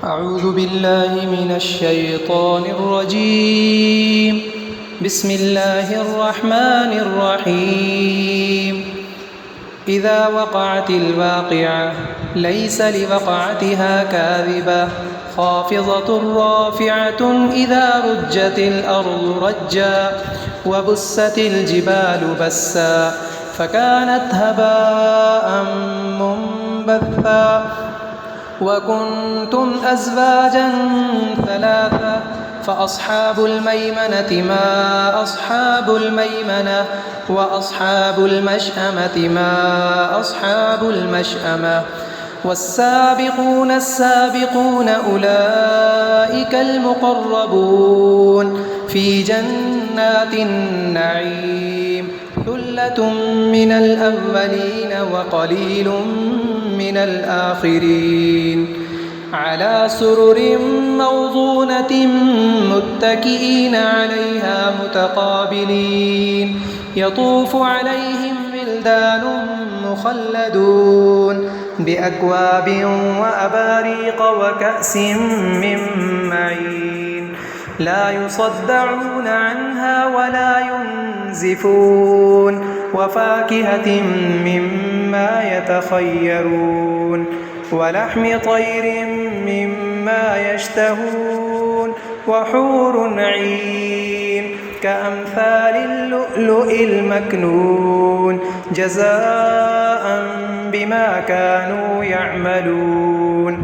أعوذ بالله من الشيطان الرجيم. بسم الله الرحمن الرحيم. إذا وقعت الواقعة ليس لوقعتها كاذبة خافضة رافعة إذا رجت الأرض رجا وبست الجبال بسا فكانت هباء منبثا وكنتم أزواجا ثلاثة فأصحاب الميمنة ما أصحاب الميمنة وأصحاب المشأمة ما أصحاب المشأمة والسابقون السابقون أولئك المقربون في جنات النعيم ثلة من الأولين وقليل من الآخرين على سرر موضونة متكئين عليها متقابلين يطوف عليهم ولدان مخلدون بأكواب وأباريق وكأس من معين لا يصدعون عنها ولا ينزفون وفاكهة مما يتخيرون ولحم طير مما يشتهون وحور عين كأمثال اللؤلؤ المكنون جزاء بما كانوا يعملون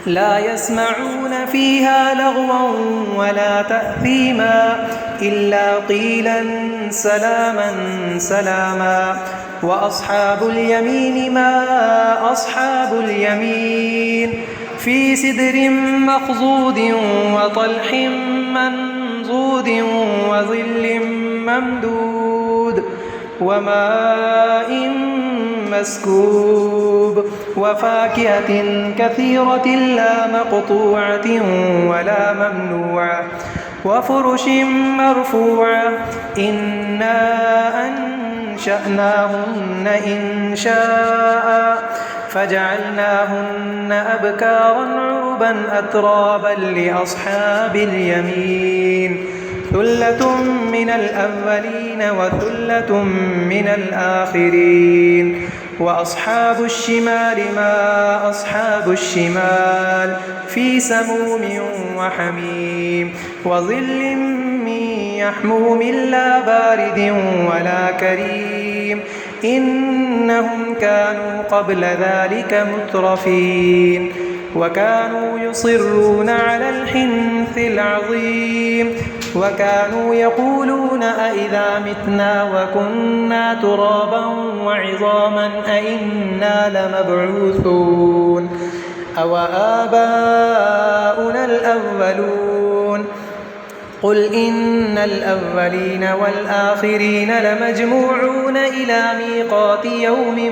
لا يسمعون فيها لغوا ولا تأثيما إلا قيلا سلاما سلاما وأصحاب اليمين ما أصحاب اليمين في سدر مخضود وطلح منضود وظل ممدود وماء مسكوب وفاكهة كثيرة لا مقطوعة ولا ممنوعة وفرش مرفوعة إنا أنشأناهن إنشاء فجعلناهن أبكارا عربا أترابا لأصحاب اليمين ثلة من الأولين وثلة من الآخرين وأصحاب الشمال ما أصحاب الشمال في سموم وحميم وظل من يحموم لا بارد ولا كريم إنهم كانوا قبل ذلك مترفين وكانوا يصرون على الحنث العظيم وكانوا يقولون أئذا متنا وكنا ترابا وعظاما أئنا لمبعوثون أو آباؤنا الأولون قل إن الأولين والآخرين لمجموعون إلى ميقات يوم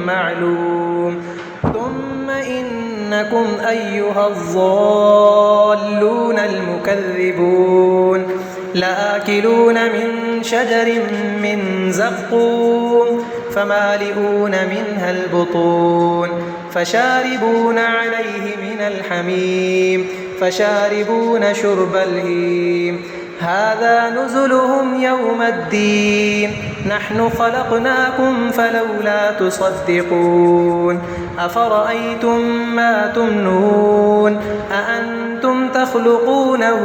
معلوم ثم إنكم أيها الضالون المكذبون لآكلون من شجر من زقوم فمالئون منها البطون فشاربون عليه من الحميم فشاربون شرب الهيم هذا نزلهم يوم الدين نحن خلقناكم فلولا تصدقون أفرأيتم ما تمنون أأنتم تخلقونه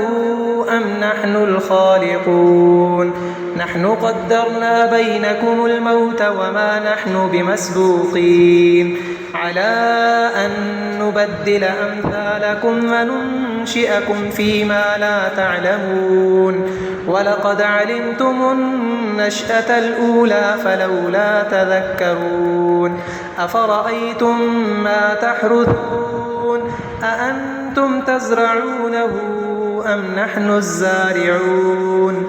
أم نحن الخالقون نحن قدرنا بينكم الموت وما نحن بمسبوقين على أن نبدل أمثالكم وننشئكم فيما لا تعلمون ولقد علمتم النشأة الأولى فلولا تذكرون أفرأيتم ما تحرثون أأنتم تزرعونه أم نحن الزارعون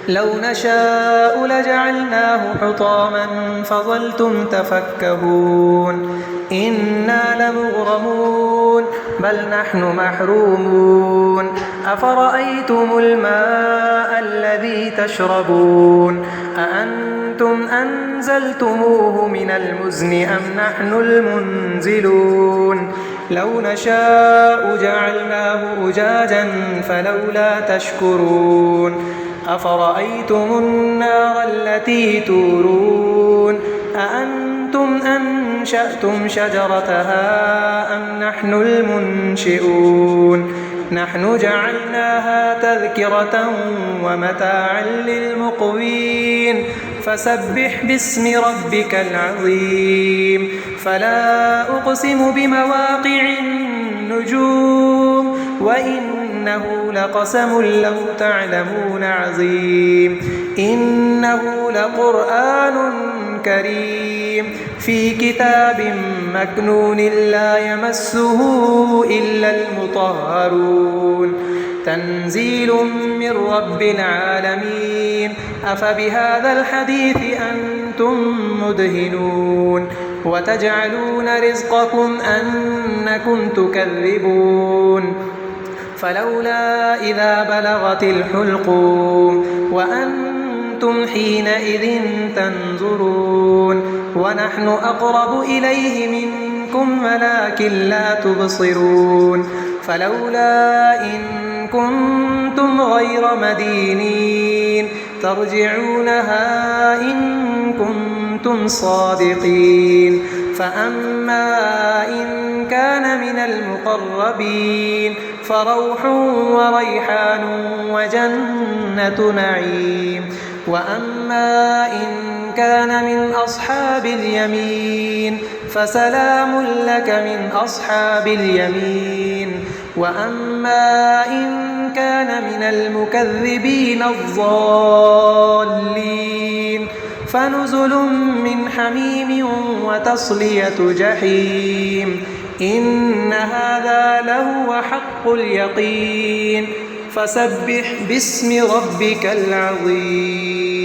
لو نشاء لجعلناه حطاما فظلتم تفكهون إنا لمغرمون بل نحن محرومون أفرأيتم الماء الذي تشربون أأنتم أنزلتموه من المزن أم نحن المنزلون لو نشاء جعلناه أجاجا فلولا تشكرون أفرأيتم النار التي تورون أأنتم أنشأتم شجرتها أم نحن المنشئون نحن جعلناها تذكرة ومتاعا للمقوين فسبح باسم ربك العظيم فلا أقسم بمواقع النجوم وإنه لقسم لو تعلمون عظيم إنه لقرآن كريم في كتاب مكنون لا يمسه إلا المطهرون تنزيل من رب العالمين أفبهذا الحديث أنتم مدهنون وتجعلون رزقكم أنكم تكذبون فلولا إذا بلغت الحلقوم وأنتم حينئذ تنظرون ونحن أقرب إليه منكم ولكن لا تبصرون فلولا إن كنتم غير مدينين ترجعونها إن كنتم صادقين فأما إن كان من المقربين فروح وريحان وجنة نعيم وأما إن كان من أصحاب اليمين فسلام لك من أصحاب اليمين وأما إن كان من المكذبين الضالين فنزل من حميم وتصلية جحيم إن هذا لهو حق اليقين فسبح باسم ربك العظيم